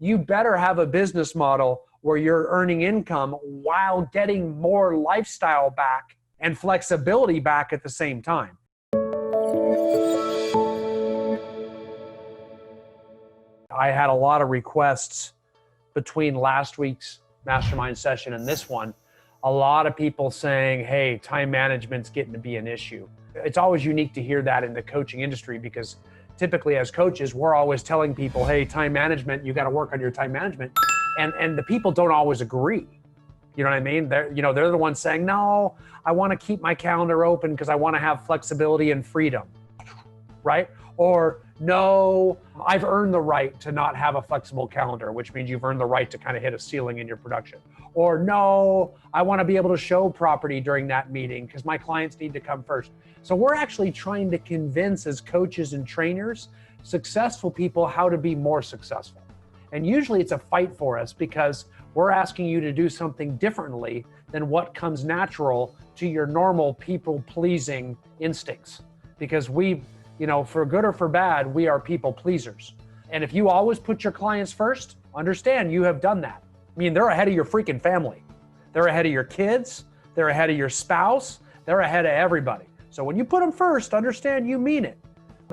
you better have a business model where you're earning income while getting more lifestyle back and flexibility back at the same time. I had a lot of requests between last week's mastermind session and this one. A lot of people saying, hey, time management's getting to be an issue. It's always unique to hear that in the coaching industry, because typically as coaches, we're always telling people, hey, time management, you got to work on your time management. And the people don't always agree. You know what I mean? They're the ones saying, no, I want to keep my calendar open because I want to have flexibility and freedom, right? Or no, I've earned the right to not have a flexible calendar, which means you've earned the right to kind of hit a ceiling in your production. Or no, I want to be able to show property during that meeting because my clients need to come first. So we're actually trying to convince, as coaches and trainers, successful people how to be more successful. And usually it's a fight for us because we're asking you to do something differently than what comes natural to your normal people-pleasing instincts. Because we, for good or for bad, we are people pleasers. And if you always put your clients first, understand you have done that. I mean, they're ahead of your freaking family. They're ahead of your kids. They're ahead of your spouse. They're ahead of everybody. So when you put them first, understand you mean it.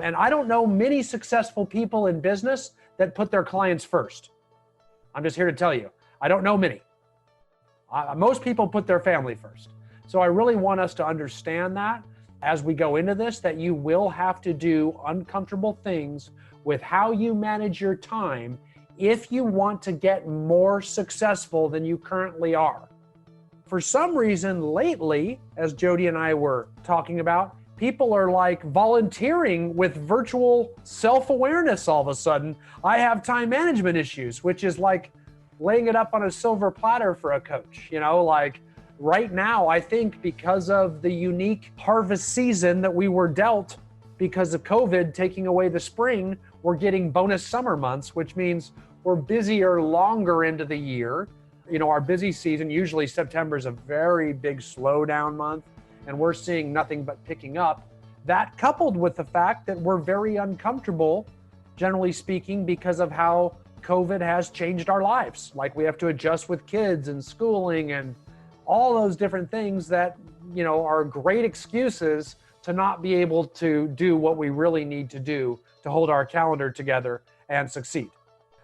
And I don't know many successful people in business that put their clients first. I'm just here to tell you, I don't know many. Most people put their family first. So I really want us to understand that as we go into this, that you will have to do uncomfortable things with how you manage your time if you want to get more successful than you currently are. For some reason lately, as Jody and I were talking about, people are like volunteering with virtual self-awareness all of a sudden. I have time management issues, which is like laying it up on a silver platter for a coach. Like right now, I think because of the unique harvest season that we were dealt because of COVID taking away the spring, we're getting bonus summer months, which means we're busier longer into the year. Our busy season, usually September is a very big slowdown month, and we're seeing nothing but picking up. That coupled with the fact that we're very uncomfortable, generally speaking, because of how COVID has changed our lives. Like we have to adjust with kids and schooling and all those different things that, are great excuses to not be able to do what we really need to do to hold our calendar together and succeed.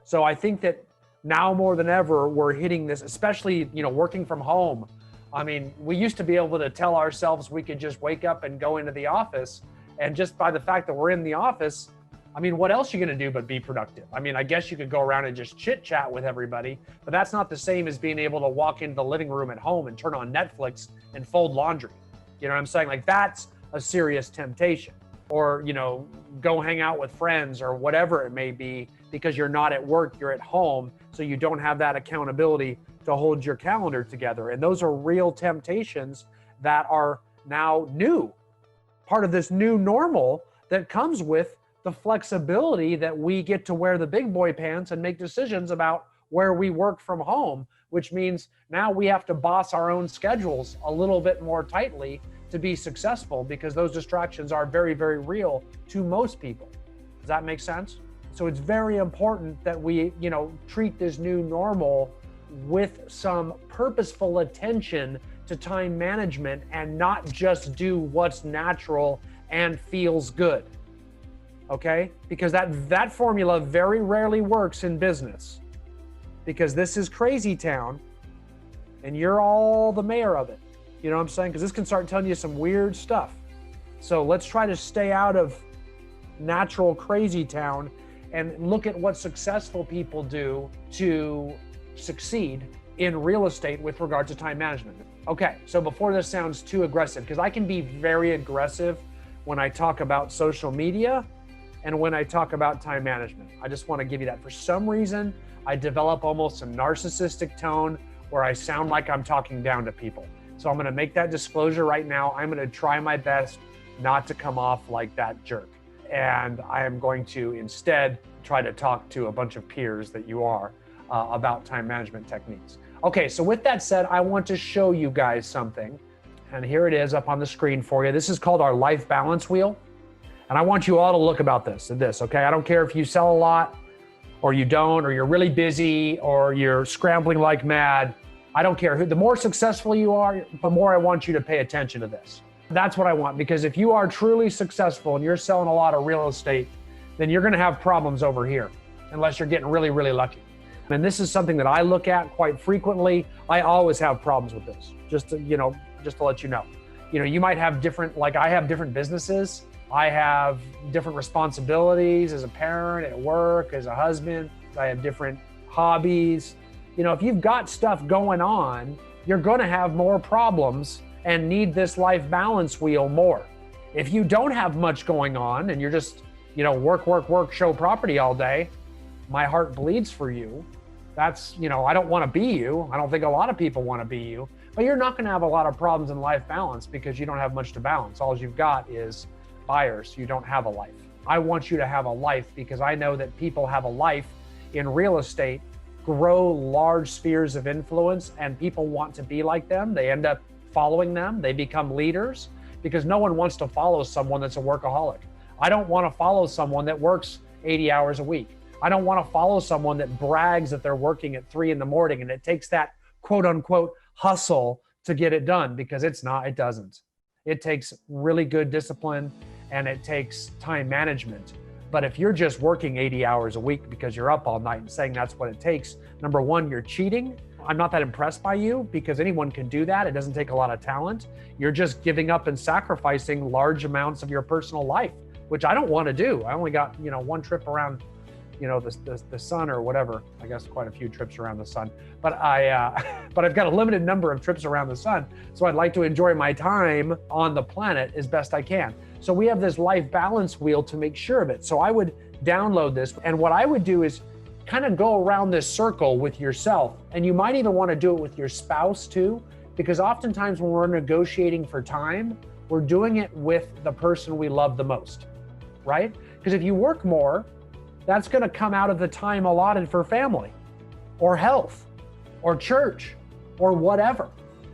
So I think that now more than ever, we're hitting this, especially, working from home. I mean, we used to be able to tell ourselves we could just wake up and go into the office. And just by the fact that we're in the office, I mean, what else are you going to do but be productive? I mean, I guess you could go around and just chit chat with everybody, but that's not the same as being able to walk into the living room at home and turn on Netflix and fold laundry. You know what I'm saying? Like that's a serious temptation. Or, go hang out with friends or whatever it may be, because you're not at work, you're at home. So you don't have that accountability to hold your calendar together. And those are real temptations that are now new, part of this new normal that comes with the flexibility that we get to wear the big boy pants and make decisions about where we work from home, which means now we have to boss our own schedules a little bit more tightly to be successful, because those distractions are very, very real to most people. Does that make sense? So it's very important that we, treat this new normal with some purposeful attention to time management and not just do what's natural and feels good. Okay? Because that formula very rarely works in business, because this is crazy town and you're all the mayor of it. You know what I'm saying? Because this can start telling you some weird stuff. So let's try to stay out of natural crazy town and look at what successful people do to succeed in real estate with regard to time management. Okay, so before this sounds too aggressive, because I can be very aggressive when I talk about social media and when I talk about time management. I just want to give you that. For some reason, I develop almost a narcissistic tone where I sound like I'm talking down to people. So I'm going to make that disclosure right now. I'm going to try my best not to come off like that jerk. And I am going to instead try to talk to a bunch of peers that you are about time management techniques. Okay, so with that said, I want to show you guys something. And here it is up on the screen for you. This is called our life balance wheel. And I want you all to look about this, okay? I don't care if you sell a lot. or you don't, or you're really busy, or you're scrambling like mad. I don't care. The more successful you are, the more I want you to pay attention to this. That's what I want, because if you are truly successful and you're selling a lot of real estate, then you're going to have problems over here, unless you're getting really, really lucky. And this is something that I look at quite frequently. I always have problems with this, just to let you know. You might have different, like I have different businesses. I have different responsibilities as a parent, at work, as a husband. I have different hobbies. If you've got stuff going on, you're going to have more problems and need this life balance wheel more. If you don't have much going on and you're just, work, show property all day, my heart bleeds for you. That's, I don't want to be you. I don't think a lot of people want to be you, but you're not going to have a lot of problems in life balance because you don't have much to balance. All you've got is buyers. You don't have a life. I want you to have a life because I know that people have a life in real estate, grow large spheres of influence, and people want to be like them. They end up following them. They become leaders because no one wants to follow someone that's a workaholic. I don't want to follow someone that works 80 hours a week. I don't want to follow someone that brags that they're working at 3 a.m. and it takes that quote unquote hustle to get it done, because it doesn't. It takes really good discipline and it takes time management. But if you're just working 80 hours a week because you're up all night and saying that's what it takes, number one, you're cheating. I'm not that impressed by you because anyone can do that. It doesn't take a lot of talent. You're just giving up and sacrificing large amounts of your personal life, which I don't want to do. I only got, one trip around, the sun or whatever. I guess quite a few trips around the sun, but I've got a limited number of trips around the sun. So I'd like to enjoy my time on the planet as best I can. So we have this life balance wheel to make sure of it. So I would download this, and what I would do is kind of go around this circle with yourself. And you might even want to do it with your spouse too, because oftentimes when we're negotiating for time, we're doing it with the person we love the most, right? Because if you work more, that's going to come out of the time allotted for family or health or church or whatever.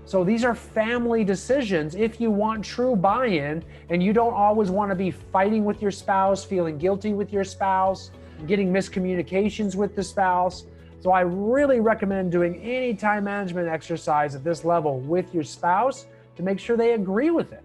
So these are family decisions if you want true buy-in, and you don't always want to be fighting with your spouse, feeling guilty with your spouse, getting miscommunications with the spouse. So I really recommend doing any time management exercise at this level with your spouse to make sure they agree with it.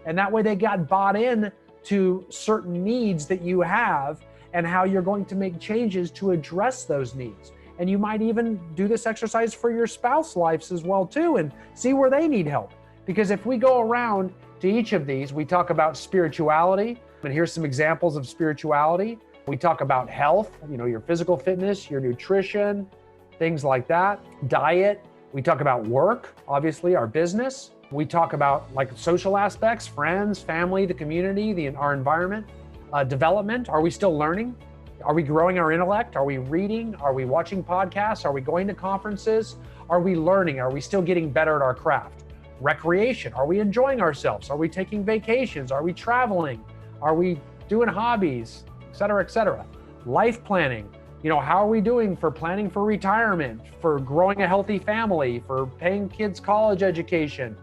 And that way they got bought in to certain needs that you have and how you're going to make changes to address those needs. And you might even do this exercise for your spouse lives as well too, and see where they need help. Because if we go around to each of these, we talk about spirituality, and here's some examples of spirituality. We talk about health, your physical fitness, your nutrition, things like that. Diet. We talk about work, obviously our business. We talk about like social aspects, friends, family, the community, our environment. Development. Are we still learning? Are we growing our intellect? Are we reading? Are we watching podcasts? Are we going to conferences? Are we learning? Are we still getting better at our craft? Recreation. Are we enjoying ourselves? Are we taking vacations? Are we traveling? Are we doing hobbies, et cetera, et cetera? Life planning. How are we doing for planning for retirement, for growing a healthy family, for paying kids' college education,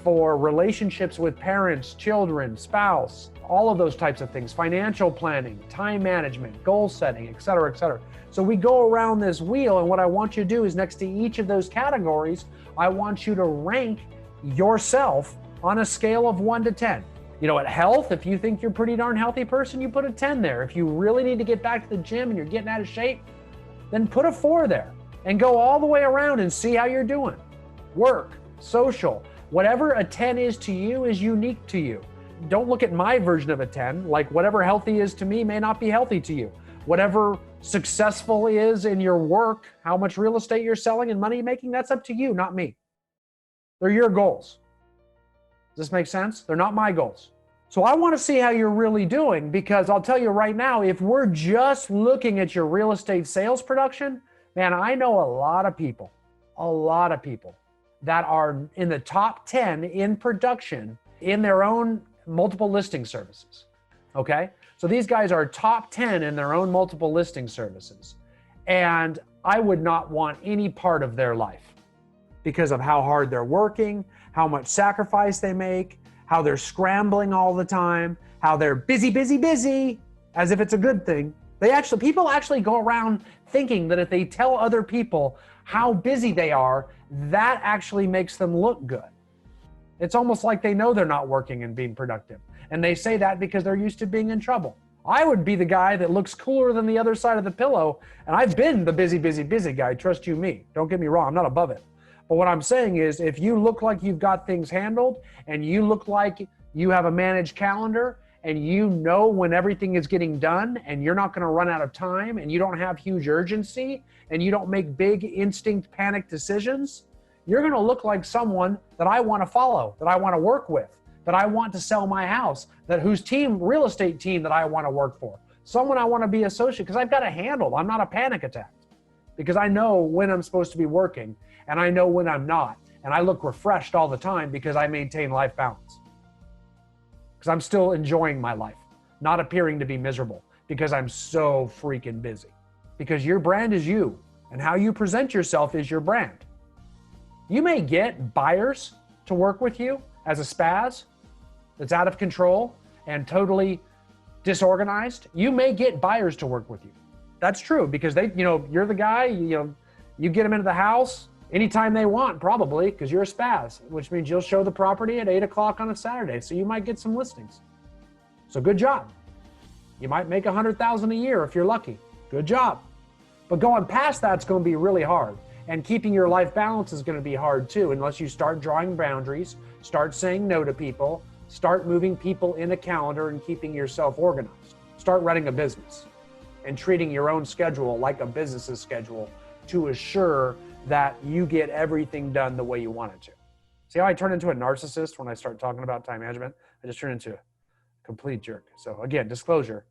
for relationships with parents, children, spouse, all of those types of things, financial planning, time management, goal setting, et cetera, et cetera. So we go around this wheel, and what I want you to do is next to each of those categories, I want you to rank yourself on a scale of 1 to 10. At health, if you think you're a pretty darn healthy person, you put a 10 there. If you really need to get back to the gym and you're getting out of shape, then put a 4 there and go all the way around and see how you're doing. Work, social, whatever a 10 is to you is unique to you. Don't look at my version of a 10, like whatever healthy is to me may not be healthy to you. Whatever successful is in your work, how much real estate you're selling and money you're making, that's up to you, not me. They're your goals. Does this make sense? They're not my goals. So I want to see how you're really doing, because I'll tell you right now, if we're just looking at your real estate sales production, man, I know a lot of people that are in the top 10 in production in their own multiple listing services, okay? So these guys are top 10 in their own multiple listing services. And I would not want any part of their life because of how hard they're working, how much sacrifice they make, how they're scrambling all the time, how they're busy, as if it's a good thing. People actually go around thinking that if they tell other people how busy they are, that actually makes them look good. It's almost like they know they're not working and being productive. And they say that because they're used to being in trouble. I would be the guy that looks cooler than the other side of the pillow. And I've been the busy guy. Trust you me. Don't get me wrong. I'm not above it. But what I'm saying is, if you look like you've got things handled and you look like you have a managed calendar and you know when everything is getting done and you're not going to run out of time and you don't have huge urgency and you don't make big instinct panic decisions, you're going to look like someone that I want to follow, that I want to work with, that I want to sell my house, whose real estate team that I want to work for, someone I want to be associated, because I've got a handle. I'm not a panic attack, because I know when I'm supposed to be working and I know when I'm not. And I look refreshed all the time because I maintain life balance. Because I'm still enjoying my life, not appearing to be miserable because I'm so freaking busy. Because your brand is you, and how you present yourself is your brand. You may get buyers to work with you as a spaz that's out of control and totally disorganized. You may get buyers to work with you. That's true, because you're the guy, you get them into the house anytime they want, probably, because you're a spaz, which means you'll show the property at 8 o'clock on a Saturday. So you might get some listings. So good job. You might make $100,000 a year if you're lucky. Good job. But going past that's going to be really hard. And keeping your life balance is going to be hard too, unless you start drawing boundaries, start saying no to people, start moving people in a calendar and keeping yourself organized. Start running a business and treating your own schedule like a business's schedule to assure that you get everything done the way you want it to. See how I turn into a narcissist when I start talking about time management? I just turn into a complete jerk. So again, disclosure,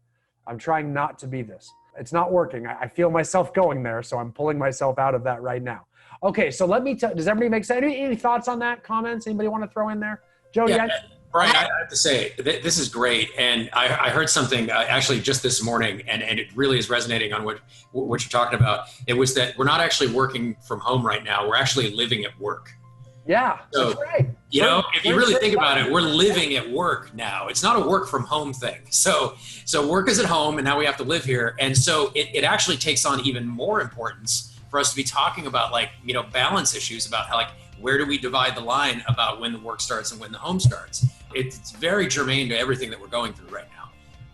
I'm trying not to be this. It's not working. I feel myself going there, so I'm pulling myself out of that right now. Okay, so let me does everybody make sense? Any thoughts on that? Comments? Anybody want to throw in there? Joe, yeah. Brian, I have to say, this is great. And I heard something actually just this morning, and it really is resonating on what you're talking about. It was that we're not actually working from home right now. We're actually living at work. Yeah, so, that's right. If you really think about it, we're living at work now. It's not a work from home thing. So work is at home, and now we have to live here. And so it actually takes on even more importance for us to be talking about balance issues, about how where do we divide the line about when the work starts and when the home starts? It's very germane to everything that we're going through right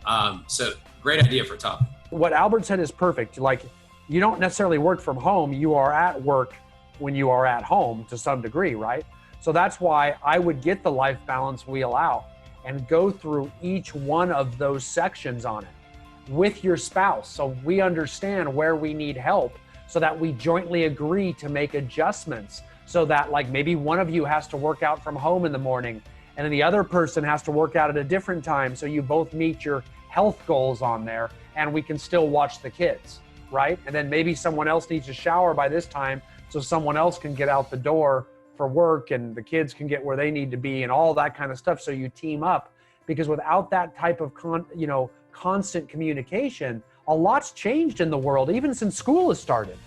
now. So great idea for a topic. What Albert said is perfect. You don't necessarily work from home. You are at work when you are at home to some degree, right? So that's why I would get the life balance wheel out and go through each one of those sections on it with your spouse. So we understand where we need help, so that we jointly agree to make adjustments, so that maybe one of you has to work out from home in the morning and then the other person has to work out at a different time. So you both meet your health goals on there and we can still watch the kids, right? And then maybe someone else needs to shower by this time so someone else can get out the door for work and the kids can get where they need to be and all that kind of stuff. So you team up, because without that type of constant communication, a lot's changed in the world, even since school has started.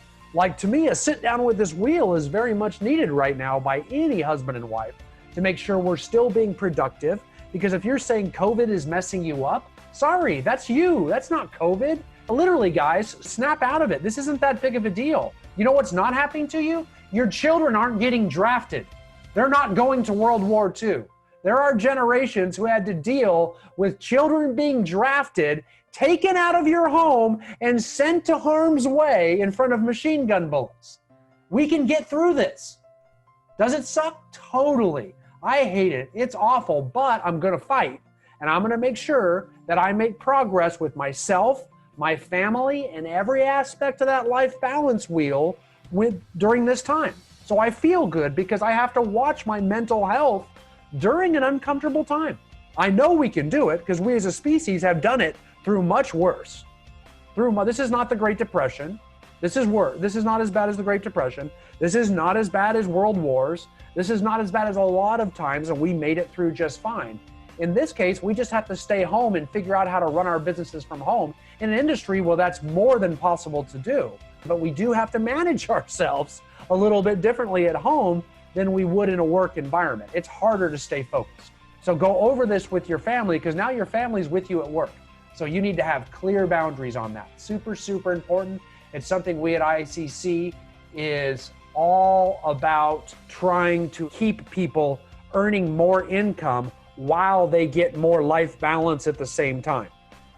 To me, a sit down with this wheel is very much needed right now by any husband and wife to make sure we're still being productive. Because if you're saying COVID is messing you up, sorry, that's you. That's not COVID. Literally, guys, snap out of it. This isn't that big of a deal. You know what's not happening to you? Your children aren't getting drafted. They're not going to World War II. There are generations who had to deal with children being drafted, taken out of your home, and sent to harm's way in front of machine gun bullets. We can get through this. Does it suck? Totally. I hate it. It's awful, but I'm going to fight. And I'm going to make sure that I make progress with myself, my family, and every aspect of that life balance wheel during this time. So I feel good because I have to watch my mental health during an uncomfortable time. I know we can do it because we as a species have done it through much worse. This is not the Great Depression. This is worse. This is not as bad as the Great Depression. This is not as bad as world wars. This is not as bad as a lot of times, and we made it through just fine. In this case, we just have to stay home and figure out how to run our businesses from home in an industry where that's more than possible to do. But we do have to manage ourselves a little bit differently at home than we would in a work environment. It's harder to stay focused. So go over this with your family, because now your family's with you at work. So you need to have clear boundaries on that. Super, super important. It's something we at ICC is all about trying to keep people earning more income while they get more life balance at the same time,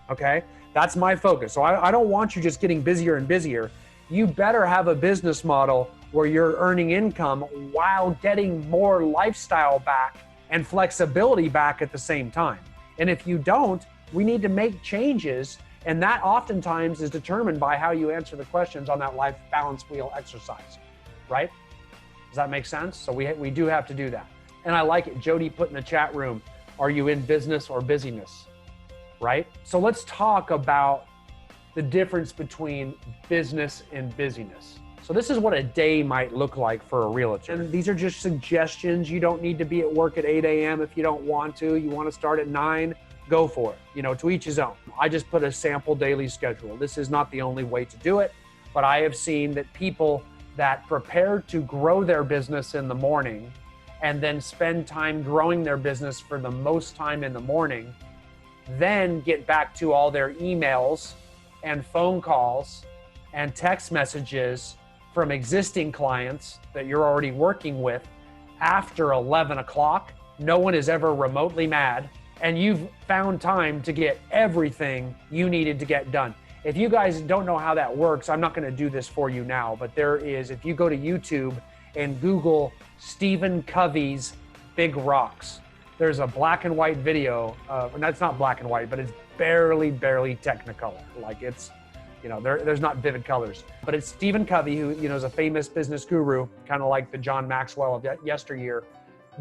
okay? That's my focus. So I don't want you just getting busier and busier. You better have a business model where you're earning income while getting more lifestyle back and flexibility back at the same time. And if you don't, we need to make changes, and that oftentimes is determined by how you answer the questions on that life balance wheel exercise, right? Does that make sense? So we do have to do that. And I like it. Jody put in the chat room, are you in business or busyness, right? So let's talk about the difference between business and busyness. So this is what a day might look like for a realtor. And these are just suggestions. You don't need to be at work at 8 a.m. if you don't want to. You want to start at 9, go for it. You know, to each his own. I just put a sample daily schedule. This is not the only way to do it, but I have seen that people that prepare to grow their business in the morning and then spend time growing their business for the most time in the morning, then get back to all their emails and phone calls and text messages from existing clients that you're already working with after 11 o'clock. No one is ever remotely mad, and you've found time to get everything you needed to get done. If you guys don't know how that works, I'm not going to do this for you now, but there is, if you go to YouTube and Google Stephen Covey's Big Rocks, there's a black and white video, and that's not black and white, but it's barely Technicolor. Like it's, you know, there's not vivid colors, but it's Stephen Covey, who, you know, is a famous business guru, kind of like the John Maxwell of yesteryear,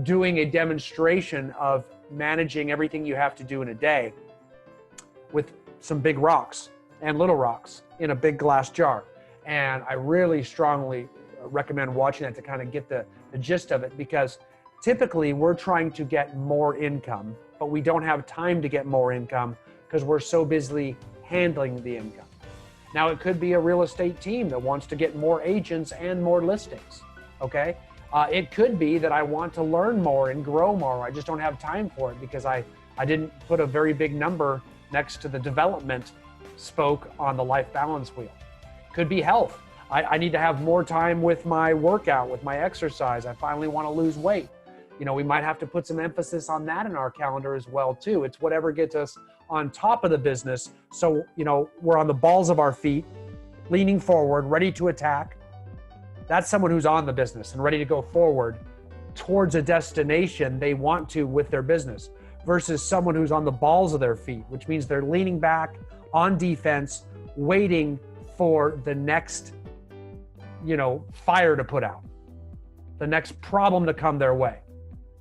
doing a demonstration of managing everything you have to do in a day with some big rocks and little rocks in a big glass jar. And I really strongly recommend watching that to kind of get the gist of it, because typically we're trying to get more income, but we don't have time to get more income because we're so busy handling the income. Now, it could be a real estate team that wants to get more agents and more listings, okay? It could be that I want to learn more and grow more. I just don't have time for it because I didn't put a very big number next to the development spoke on the life balance wheel. Could be health. I need to have more time with my workout, with my exercise. I finally want to lose weight. You know, we might have to put some emphasis on that in our calendar as well, too. It's whatever gets us on top of the business. So, you know, we're on the balls of our feet, leaning forward, ready to attack. That's someone who's on the business and ready to go forward towards a destination they want to with their business, versus someone who's on the balls of their feet, which means they're leaning back on defense, waiting for the next, you know, fire to put out, the next problem to come their way,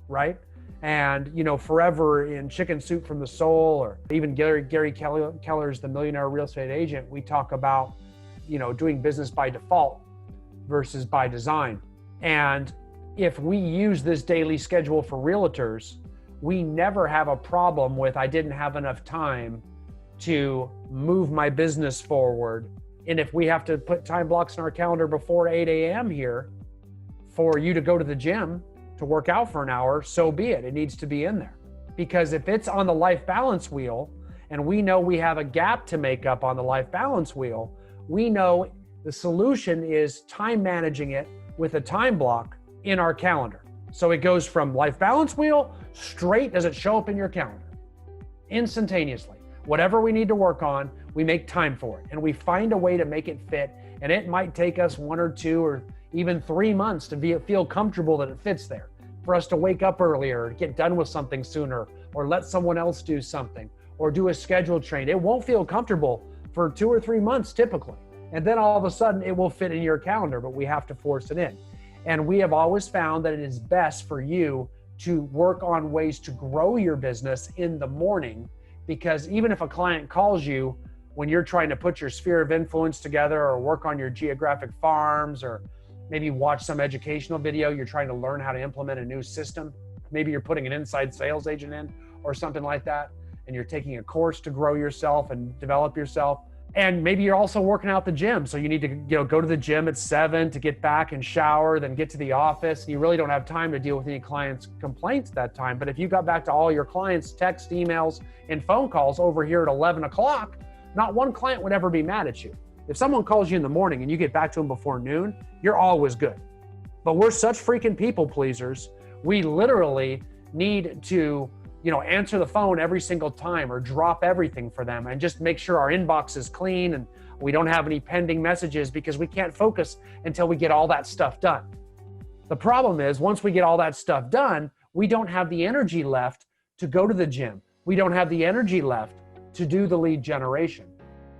right? And, you know, forever in Chicken Soup from the Soul, or even Gary Keller's The Millionaire Real Estate Agent, we talk about, you know, doing business by default versus by design. And if we use this daily schedule for realtors, we never have a problem with, I didn't have enough time to move my business forward. And if we have to put time blocks in our calendar before 8 a.m. here for you to go to the gym to work out for an hour, so be it. It needs to be in there. Because if it's on the life balance wheel, and we know we have a gap to make up on the life balance wheel, we know the solution is time managing it with a time block in our calendar. So it goes from life balance wheel straight, does it show up in your calendar? Instantaneously. Whatever we need to work on, we make time for it, and we find a way to make it fit. And it might take us 1 or 2 or even 3 months to feel comfortable that it fits there, for us to wake up earlier, get done with something sooner, or let someone else do something, or do a schedule change. It won't feel comfortable for 2 or 3 months typically. And then all of a sudden it will fit in your calendar, but we have to force it in. And we have always found that it is best for you to work on ways to grow your business in the morning, because even if a client calls you when you're trying to put your sphere of influence together, or work on your geographic farms, or maybe watch some educational video, you're trying to learn how to implement a new system. Maybe you're putting an inside sales agent in or something like that, and you're taking a course to grow yourself and develop yourself. And maybe you're also working out the gym. So you need to go to the gym at 7 to get back and shower, then get to the office. And you really don't have time to deal with any clients' complaints that time. But if you got back to all your clients' text, emails, and phone calls over here at 11 o'clock, not one client would ever be mad at you. If someone calls you in the morning and you get back to them before noon, you're always good. But we're such freaking people pleasers. We literally need to answer the phone every single time or drop everything for them and just make sure our inbox is clean and we don't have any pending messages, because we can't focus until we get all that stuff done. The problem is, once we get all that stuff done, we don't have the energy left to go to the gym. We don't have the energy left to do the lead generation,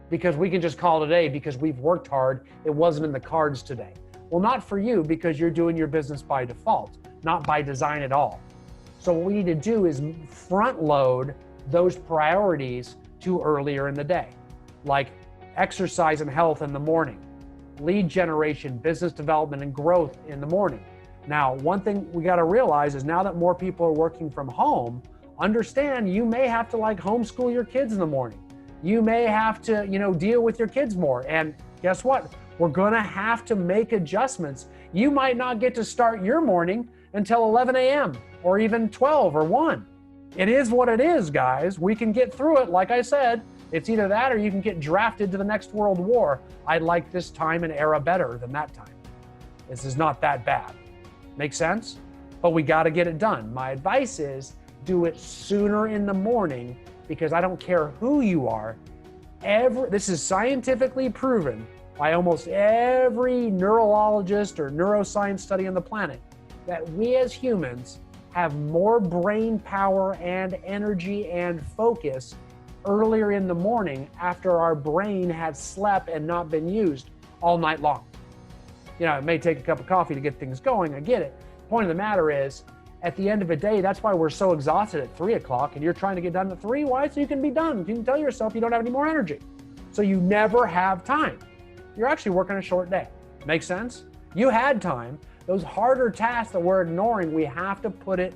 because we can just call it a day because we've worked hard. It wasn't in the cards today. Well, not for you, because you're doing your business by default, not by design at all. So what we need to do is front load those priorities to earlier in the day, like exercise and health in the morning, lead generation, business development, and growth in the morning. Now, one thing we got to realize is, now that more people are working from home, understand you may have to homeschool your kids in the morning. You may have to, deal with your kids more. And guess what? We're going to have to make adjustments. You might not get to start your morning until 11 a.m. or even 12 or 1. It is what it is, guys. We can get through it. Like I said, it's either that or you can get drafted to the next world war. I like this time and era better than that time. This is not that bad. Make sense? But we got to get it done. My advice is, do it sooner in the morning, because I don't care who you are. This is scientifically proven by almost every neurologist or neuroscience study on the planet, that we as humans have more brain power and energy and focus earlier in the morning, after our brain has slept and not been used all night long. It may take a cup of coffee to get things going. I get it. The point of the matter is, at the end of the day, that's why we're so exhausted at 3 o'clock, and you're trying to get done at 3. Why? So you can be done. You can tell yourself you don't have any more energy. So you never have time. You're actually working a short day. Make sense? You had time. Those harder tasks that we're ignoring, we have to put it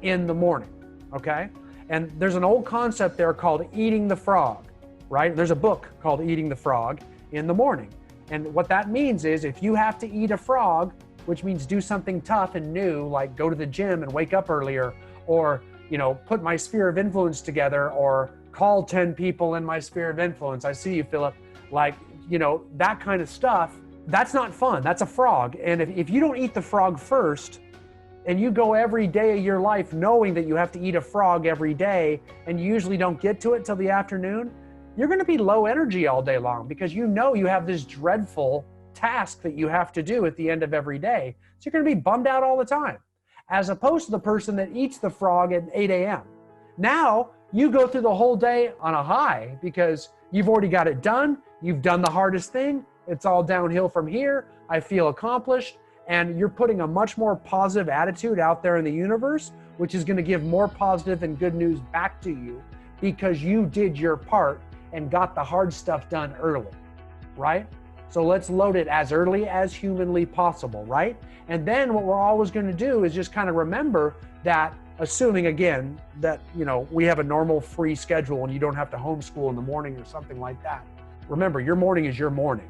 in the morning, okay? And there's an old concept there called eating the frog, right? There's a book called Eating the Frog in the Morning. And what that means is, if you have to eat a frog, which means do something tough and new, like go to the gym and wake up earlier, or, put my sphere of influence together, or call 10 people in my sphere of influence. I see you, Philip. That kind of stuff. That's not fun. That's a frog. And if you don't eat the frog first, and you go every day of your life knowing that you have to eat a frog every day, and you usually don't get to it till the afternoon, you're going to be low energy all day long, because you have this dreadful task that you have to do at the end of every day. So you're going to be bummed out all the time, as opposed to the person that eats the frog at 8 a.m. Now you go through the whole day on a high, because you've already got it done. You've done the hardest thing. It's all downhill from here. I feel accomplished. And you're putting a much more positive attitude out there in the universe, which is going to give more positive and good news back to you, because you did your part and got the hard stuff done early, right? So let's load it as early as humanly possible, right? And then what we're always going to do is just kind of remember that, assuming again that, we have a normal free schedule and you don't have to homeschool in the morning or something like that. Remember, your morning is your morning.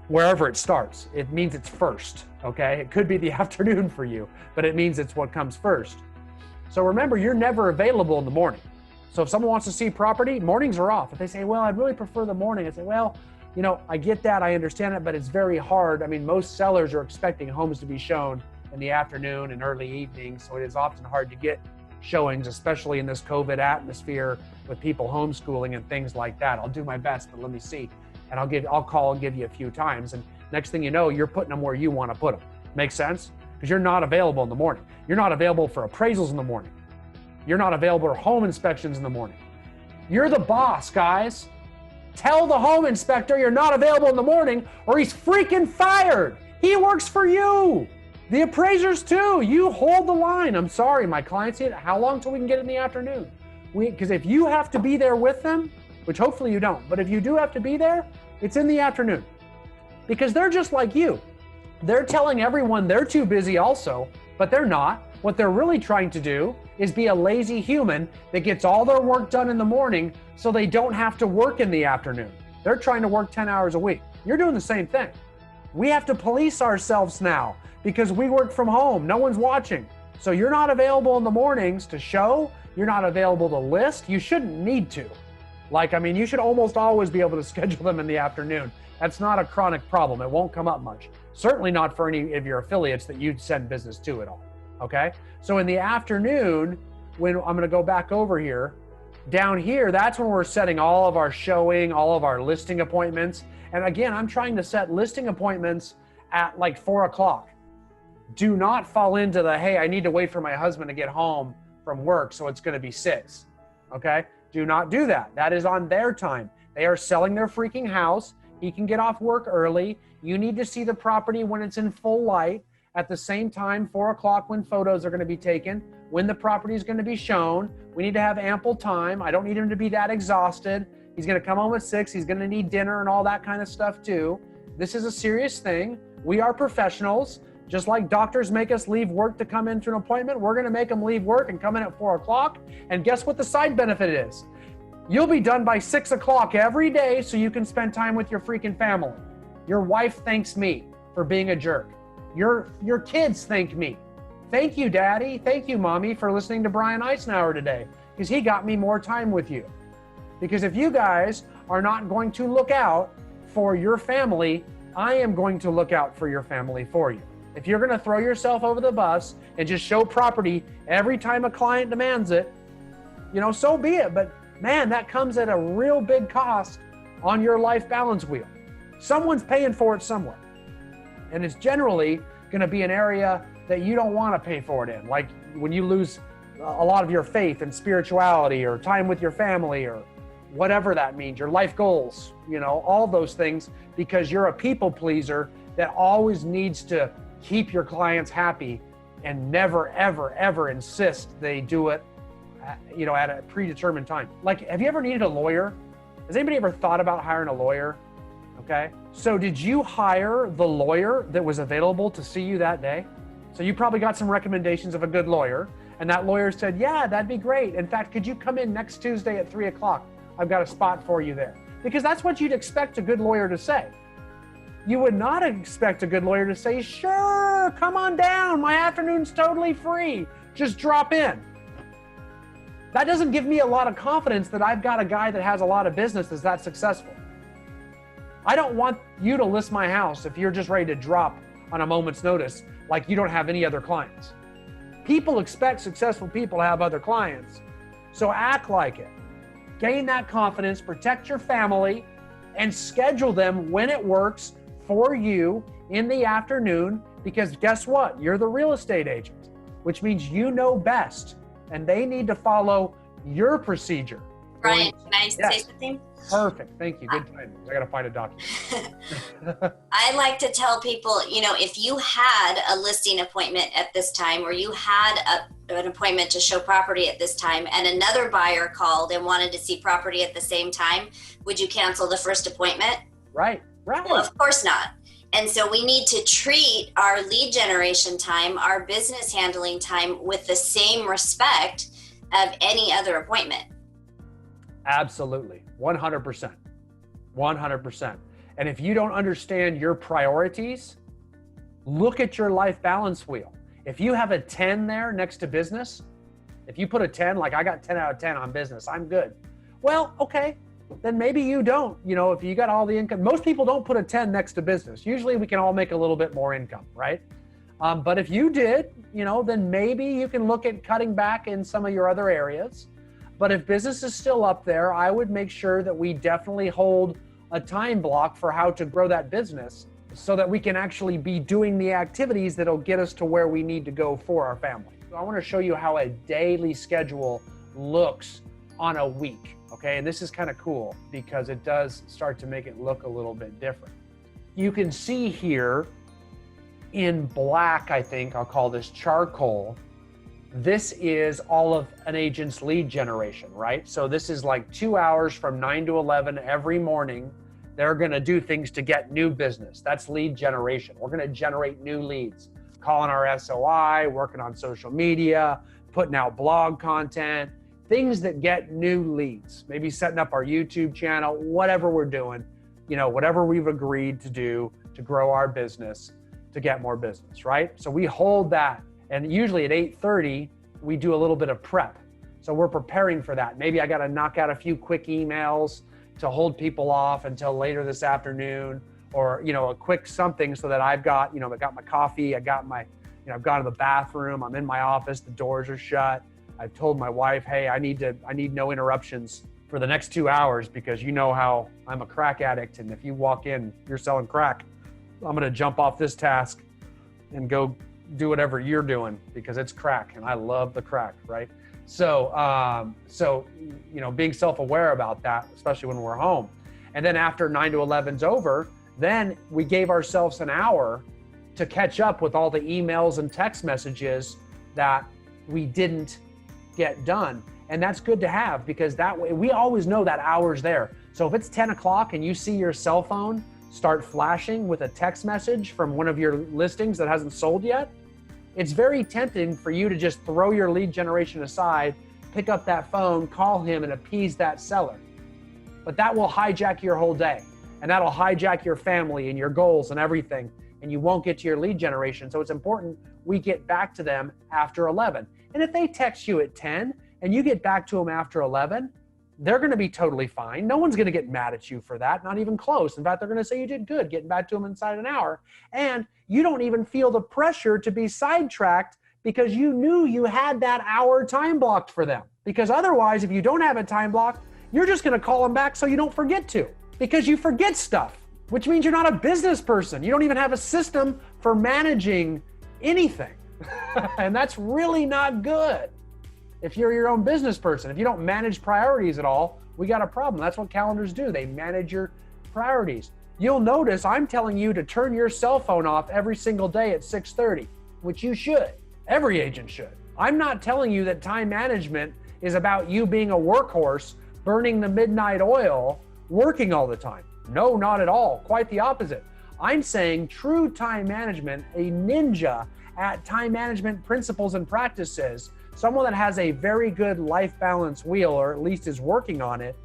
Wherever it starts, it means it's first, okay? It could be the afternoon for you, but it means it's what comes first. So remember, you're never available in the morning. So if someone wants to see property, mornings are off. If they say, well, I'd really prefer the morning, I say, well, I get that, I understand it, but it's very hard. I mean, most sellers are expecting homes to be shown in the afternoon and early evening, so it is often hard to get showings, especially in this COVID atmosphere with people homeschooling and things like that. I'll do my best, but let me see. And I'll call and give you a few times. And next thing you know, you're putting them where you want to put them. Make sense? Because you're not available in the morning. You're not available for appraisals in the morning. You're not available for home inspections in the morning. You're the boss, guys. Tell the home inspector you're not available in the morning, or he's freaking fired. He works for you. The appraisers too. You hold the line. I'm sorry, my clients need it. How long till we can get in the afternoon? Because if you have to be there with them, which hopefully you don't, but if you do have to be there, it's in the afternoon. Because they're just like you. They're telling everyone they're too busy also, but they're not. What they're really trying to do is be a lazy human that gets all their work done in the morning so they don't have to work in the afternoon. They're trying to work 10 hours a week. You're doing the same thing. We have to police ourselves now because we work from home. No one's watching. So you're not available in the mornings to show. You're not available to list. You shouldn't need to. You should almost always be able to schedule them in the afternoon. That's not a chronic problem. It won't come up much. Certainly not for any of your affiliates that you'd send business to at all. Okay? So in the afternoon, when I'm going to go back over here, down here, that's when we're setting all of our showing, all of our listing appointments. And again, I'm trying to set listing appointments at like 4 o'clock. Do not fall into the, hey, I need to wait for my husband to get home from work, so it's going to be 6. Okay? Do not do that. That is on their time. They are selling their freaking house. He can get off work early. You need to see the property when it's in full light. At the same time, 4 o'clock when photos are going to be taken, when the property is going to be shown. We need to have ample time. I don't need him to be that exhausted. He's going to come home at 6. He's going to need dinner and all that kind of stuff too. This is a serious thing. We are professionals. Just like doctors make us leave work to come into an appointment, we're going to make them leave work and come in at 4 o'clock. And guess what the side benefit is? You'll be done by 6 o'clock every day so you can spend time with your freaking family. Your wife thanks me for being a jerk. Your kids thank me. Thank you, Daddy. Thank you, Mommy, for listening to Brian Icenhower today, because he got me more time with you. Because if you guys are not going to look out for your family, I am going to look out for your family for you. If you're going to throw yourself over the bus and just show property every time a client demands it, so be it. But man, that comes at a real big cost on your life balance wheel. Someone's paying for it somewhere. And it's generally going to be an area that you don't want to pay for it in. Like when you lose a lot of your faith and spirituality or time with your family or whatever that means, your life goals, all those things, because you're a people pleaser that always needs to keep your clients happy and never, ever, ever insist they do it, at a predetermined time. Like, have you ever needed a lawyer? Has anybody ever thought about hiring a lawyer? Okay. So did you hire the lawyer that was available to see you that day? So you probably got some recommendations of a good lawyer, and that lawyer said, yeah, that'd be great. In fact, could you come in next Tuesday at 3 o'clock? I've got a spot for you there. Because that's what you'd expect a good lawyer to say. You would not expect a good lawyer to say, sure, come on down. My afternoon's totally free. Just drop in. That doesn't give me a lot of confidence that I've got a guy that has a lot of business that's that successful. I don't want you to list my house if you're just ready to drop on a moment's notice like you don't have any other clients. People expect successful people to have other clients. So act like it. Gain that confidence, protect your family, and schedule them when it works for you in the afternoon, because guess what? You're the real estate agent, which means you know best, and they need to follow your procedure. Brian, can I say something? Perfect. Thank you. Good timing. I got to find a document. I like to tell people, if you had a listing appointment at this time, or you had an appointment to show property at this time, and another buyer called and wanted to see property at the same time, would you cancel the first appointment? Right. Well, of course not. And so we need to treat our lead generation time, our business handling time, with the same respect of any other appointment. Absolutely. 100%. 100%. And if you don't understand your priorities, look at your life balance wheel. If you have a 10 there next to business, if you put a 10, like I got 10 out of 10 on business, I'm good. Well, okay, then maybe you don't. If you got all the income, most people don't put a 10 next to business. Usually we can all make a little bit more income, right? But if you did, then maybe you can look at cutting back in some of your other areas. But if business is still up there, I would make sure that we definitely hold a time block for how to grow that business so that we can actually be doing the activities that'll get us to where we need to go for our family. So I want to show you how a daily schedule looks on a week, okay? And this is kind of cool because it does start to make it look a little bit different. You can see here in black, I think I'll call this charcoal, this is all of an agent's lead generation, right? So this is like 2 hours from 9 to 11 every morning. They're going to do things to get new business. That's lead generation. We're going to generate new leads, calling our SOI, working on social media, putting out blog content, things that get new leads, maybe setting up our YouTube channel, whatever we're doing. whatever we've agreed to do to grow our business, to get more business, right? So we hold that. And usually at 8:30, we do a little bit of prep. So we're preparing for that. Maybe I got to knock out a few quick emails to hold people off until later this afternoon, or, a quick something so that I got my coffee, I've gone to the bathroom, I'm in my office, the doors are shut. I've told my wife, hey, I need no interruptions for the next 2 hours, because you know how I'm a crack addict. And if you walk in, you're selling crack, I'm going to jump off this task and go do whatever you're doing, because it's crack and I love the crack, right? So, being self-aware about that, especially when we're home. And then after 9 to 11's over, then we gave ourselves an hour to catch up with all the emails and text messages that we didn't get done. And that's good to have, because that way we always know that hour's there. So if it's 10 o'clock and you see your cell phone start flashing with a text message from one of your listings that hasn't sold yet, it's very tempting for you to just throw your lead generation aside, pick up that phone, call him, and appease that seller. But that will hijack your whole day, and that'll hijack your family and your goals and everything, and you won't get to your lead generation. So it's important we get back to them after 11. And if they text you at 10 and you get back to them after 11, they're going to be totally fine. No one's going to get mad at you for that, not even close. In fact, they're going to say you did good getting back to them inside an hour. And you don't even feel the pressure to be sidetracked, because you knew you had that hour time blocked for them. Because otherwise, if you don't have it time blocked, you're just going to call them back so you don't forget to, because you forget stuff, which means you're not a business person. You don't even have a system for managing anything. And that's really not good. If you're your own business person, if you don't manage priorities at all, we got a problem. That's what calendars do. They manage your priorities. You'll notice I'm telling you to turn your cell phone off every single day at 6:30, which you should. Every agent should. I'm not telling you that time management is about you being a workhorse, burning the midnight oil, working all the time. No, not at all. Quite the opposite. I'm saying true time management, a ninja at time management principles and practices, someone that has a very good life balance wheel, or at least is working on it,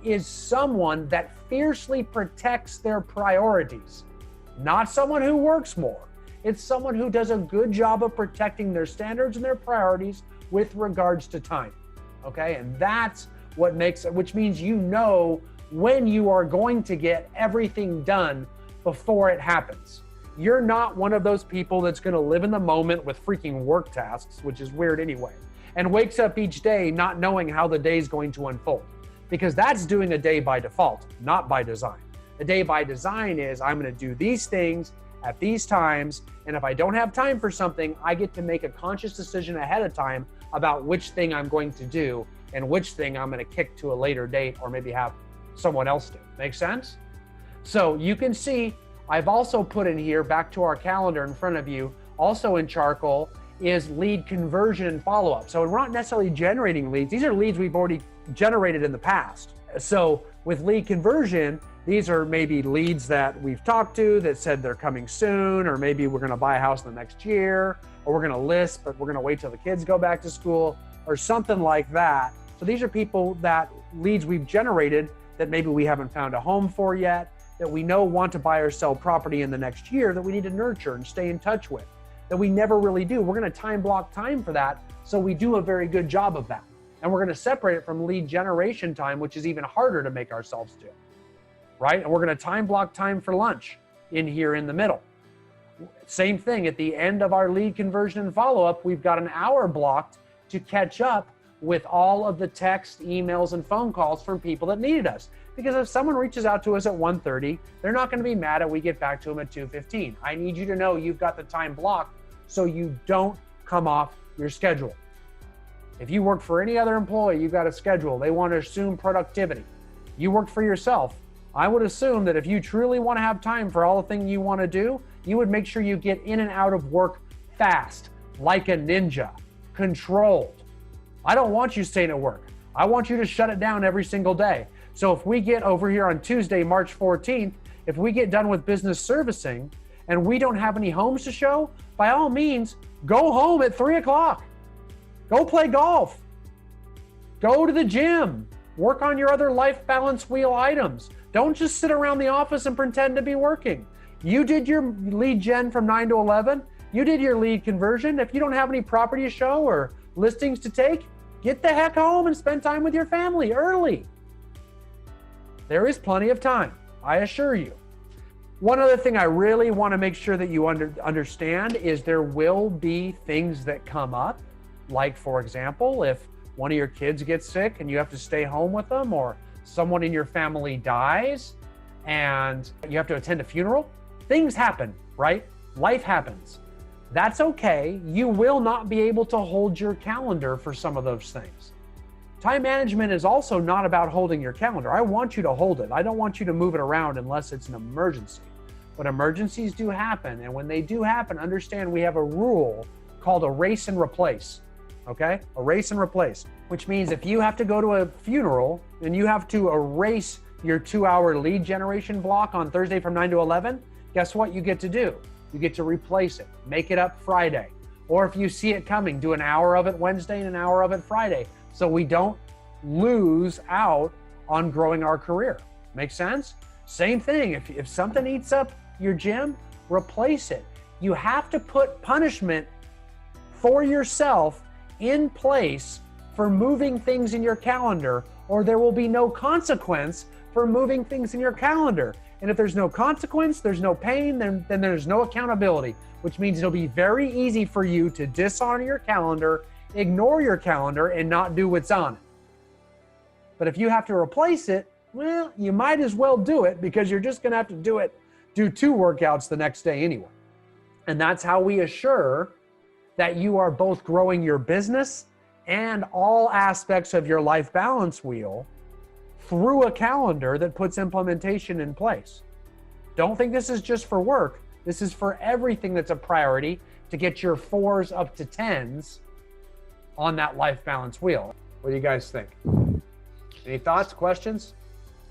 is someone that fiercely protects their priorities. Not someone who works more. It's someone who does a good job of protecting their standards and their priorities with regards to time. Okay, and that's what makes it, which means you know when you are going to get everything done before it happens. You're not one of those people that's going to live in the moment with freaking work tasks, which is weird anyway, and wakes up each day not knowing how the day's going to unfold, because that's doing a day by default, not by design. The day by design is I'm going to do these things at these times, and if I don't have time for something, I get to make a conscious decision ahead of time about which thing I'm going to do and which thing I'm going to kick to a later date, or maybe have someone else do. Make sense? So you can see I've also put in here, back to our calendar in front of you, also in charcoal, is lead conversion and follow-up. So we're not necessarily generating leads. These are leads we've already generated in the past. So with lead conversion, these are maybe leads that we've talked to that said they're coming soon, or maybe we're going to buy a house in the next year, or we're going to list, but we're going to wait till the kids go back to school, or something like that. So these are people that leads we've generated that maybe we haven't found a home for yet, that we know want to buy or sell property in the next year, that we need to nurture and stay in touch with, that we never really do. We're going to time block time for that, so we do a very good job of that. And we're going to separate it from lead generation time, which is even harder to make ourselves do, right? And we're going to time block time for lunch in here in the middle. Same thing, at the end of our lead conversion and follow-up, we've got an hour blocked to catch up with all of the text, emails, and phone calls from people that needed us. Because if someone reaches out to us at 1:30, they're not going to be mad if we get back to them at 2:15. I need you to know you've got the time blocked so you don't come off your schedule. If you work for any other employee, you've got a schedule. They want to assume productivity. You work for yourself. I would assume that if you truly want to have time for all the things you want to do, you would make sure you get in and out of work fast, like a ninja, controlled. I don't want you staying at work. I want you to shut it down every single day. So if we get over here on Tuesday, March 14th, if we get done with business servicing and we don't have any homes to show, by all means, go home at 3 o'clock. Go play golf. Go to the gym. Work on your other life balance wheel items. Don't just sit around the office and pretend to be working. You did your lead gen from 9 to 11. You did your lead conversion. If you don't have any property to show or listings to take, get the heck home and spend time with your family early. There is plenty of time, I assure you. One other thing I really want to make sure that you understand is there will be things that come up. Like, for example, if one of your kids gets sick and you have to stay home with them, or someone in your family dies and you have to attend a funeral, things happen, right? Life happens. That's okay. You will not be able to hold your calendar for some of those things. Time management is also not about holding your calendar. I want you to hold it. I don't want you to move it around unless it's an emergency. But emergencies do happen. And when they do happen, understand we have a rule called erase and replace. Okay? Erase and replace, which means if you have to go to a funeral and you have to erase your 2-hour lead generation block on Thursday from 9 to 11, guess what you get to do? You get to replace it, make it up Friday. Or if you see it coming, do an hour of it Wednesday and an hour of it Friday, so we don't lose out on growing our career. Make sense? Same thing, if something eats up your gym, replace it. You have to put punishment for yourself in place for moving things in your calendar, or there will be no consequence for moving things in your calendar. And if there's no consequence, there's no pain, then there's no accountability, which means it'll be very easy for you to dishonor your calendar, ignore your calendar, and not do what's on it. But if you have to replace it, well, you might as well do it, because you're just gonna have to do 2 workouts the next day anyway. And that's how we assure that you are both growing your business and all aspects of your life balance wheel through a calendar that puts implementation in place. Don't think this is just for work. This is for everything that's a priority to get your 4s up to 10s on that life balance wheel. What do you guys think? Any thoughts, questions?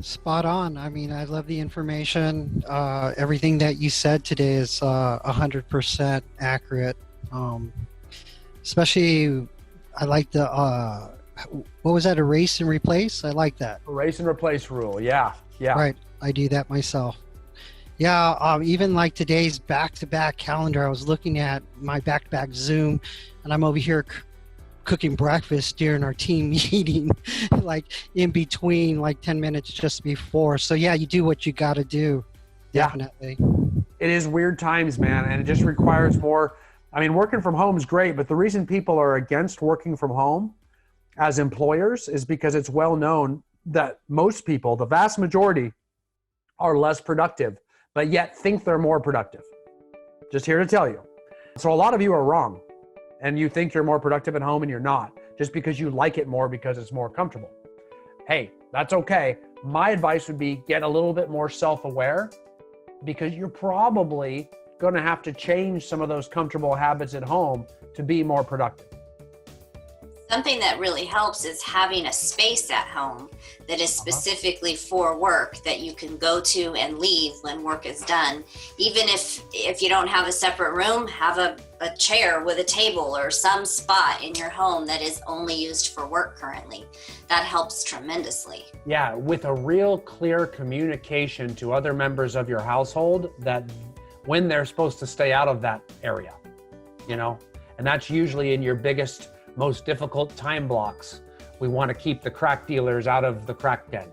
Spot on. I mean, I love the information. Everything that you said today is 100% accurate. Especially, I like the, what was that, erase and replace? I like that. Erase and replace rule, yeah. Right, I do that myself. Yeah, even like today's back-to-back calendar, I was looking at my back-to-back Zoom, and I'm over here cooking breakfast during our team meeting, like in between, like 10 minutes just before. So yeah, you do what you got to do. Definitely. It is weird times, man, and it just requires more. I mean, working from home is great, but the reason people are against working from home as employers is because it's well known that most people, the vast majority, are less productive, but yet think they're more productive. Just here to tell you. So a lot of you are wrong, and you think you're more productive at home and you're not, just because you like it more because it's more comfortable. Hey, that's okay. My advice would be get a little bit more self-aware, because you're probably going to have to change some of those comfortable habits at home to be more productive. Something that really helps is having a space at home that is specifically for work that you can go to and leave when work is done. Even if you don't have a separate room, have a chair with a table or some spot in your home that is only used for work currently. That helps tremendously. Yeah, with a real clear communication to other members of your household that when they're supposed to stay out of that area, you know, and that's usually in your biggest, most difficult time blocks. We want to keep the crack dealers out of the crack den.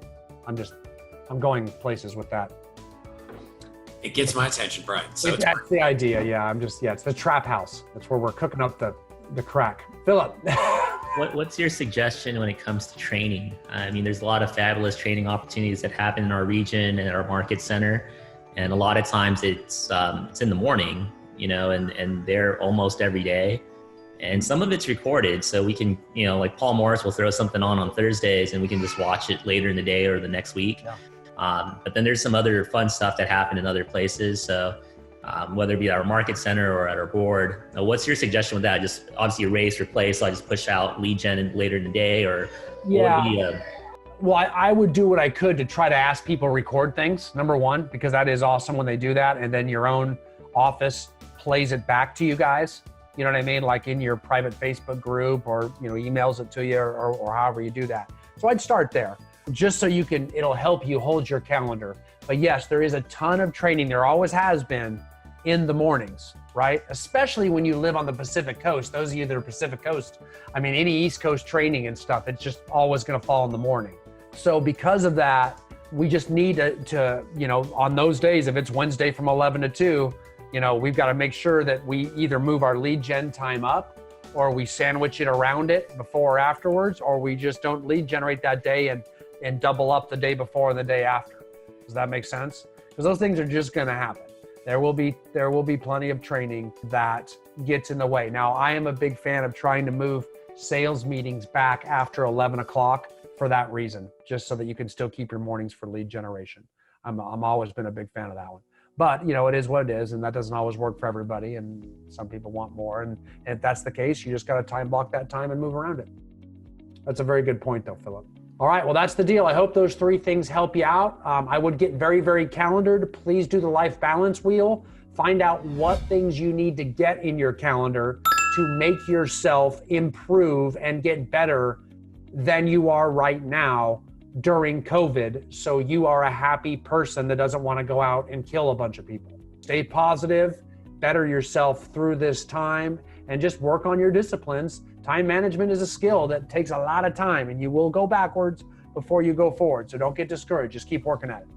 I'm going places with that. It gets my attention, Brian. So that's the idea. Yeah, it's the trap house. That's where we're cooking up the crack. Philip. What's your suggestion when it comes to training? I mean, there's a lot of fabulous training opportunities that happen in our region and our market center. And a lot of times it's in the morning, you know, and they're almost every day. And some of it's recorded, so we can, you know, like Paul Morris will throw something on Thursdays and we can just watch it later in the day or the next week. Yeah. But then there's some other fun stuff that happen in other places. So whether it be at our market center or at our board, what's your suggestion with that? Just obviously erase, replace, so I just push out lead gen later in the day, or yeah. Well, I would do what I could to try to ask people record things, number one, because that is awesome when they do that. And then your own office plays it back to you guys. You know what I mean? Like in your private Facebook group, or, you know, emails it to you, or however you do that. So I'd start there. just so it'll help you hold your calendar. But yes, there is a ton of training. There always has been in the mornings, right? Especially when you live on the Pacific Coast. Those of you that are Pacific Coast, I mean, any East Coast training and stuff, it's just always going to fall in the morning. So because of that, we just need to, on those days, if it's Wednesday from 11 to 2, we've got to make sure that we either move our lead gen time up, or we sandwich it around it before or afterwards, or we just don't lead generate that day and double up the day before and the day after. Does that make sense? Because those things are just going to happen. There will be plenty of training that gets in the way. Now, I am a big fan of trying to move sales meetings back after 11 o'clock for that reason, just so that you can still keep your mornings for lead generation. I'm always been a big fan of that one. But, it is what it is, and that doesn't always work for everybody, and some people want more. And if that's the case, you just got to time block that time and move around it. That's a very good point, though, Philip. All right, well, that's the deal. I hope those 3 things help you out. I would get very, very calendared. Please do the life balance wheel. Find out what things you need to get in your calendar to make yourself improve and get better than you are right now during COVID, so you are a happy person that doesn't want to go out and kill a bunch of people. Stay positive, better yourself through this time, and just work on your disciplines. Time management is a skill that takes a lot of time, and you will go backwards before you go forward. So don't get discouraged. Just keep working at it.